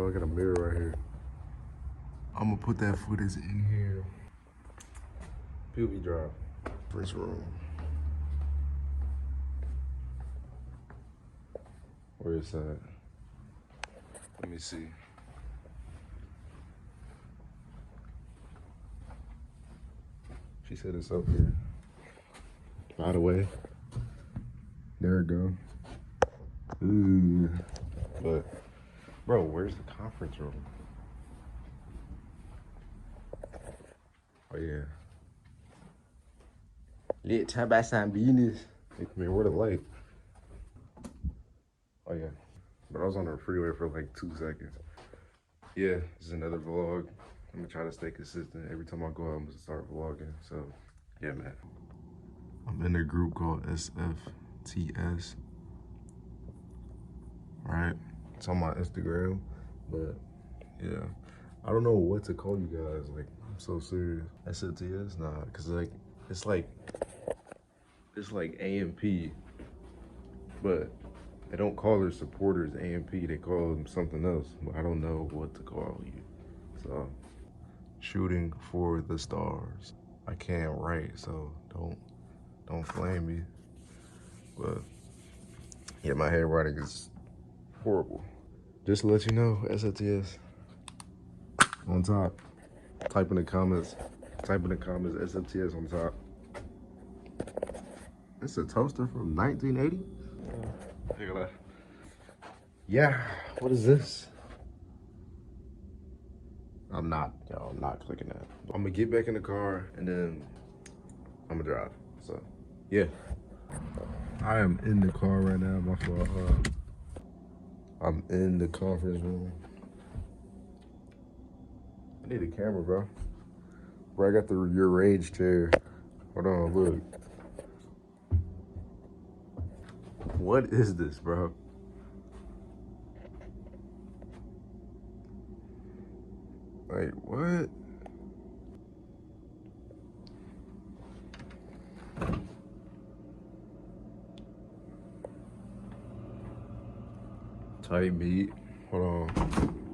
bro. I got a mirror right here. I'm gonna put that footage in here. POV drive. First room. Where is that? Let me see. She said it's up here. By the way, there it go. Ooh. But, bro, where's the conference room? Oh, yeah. Let's talk about some business. I mean, where the light? Oh, yeah. But I was on the freeway for like 2 seconds. Yeah, this is another vlog. I'm gonna try to stay consistent. Every time I go out, I'm gonna start vlogging. So, yeah, man. I'm in a group called SFTS. Right? It's on my Instagram. But, yeah. I don't know what to call you guys. Like, I'm so serious. SFTS? Nah, because, like, it's like AMP. But they don't call their supporters AMP. They call them something else. But I don't know what to call you. So, shooting for the stars. I can't write, so don't flame me. But yeah, my handwriting is horrible. Just to let you know, SFTS on top. Type in the comments. SFTS on top. It's a toaster from 1980. Yeah, what is this? I'm not clicking that. I'm gonna get back in the car and then I'm gonna drive. So, yeah. I am in the car right now. My fault. I'm in the conference room. I need a camera, bro. Bro, I got your rage chair. Hold on, look. What is this, bro? Like, what? Tight meat. Hold on.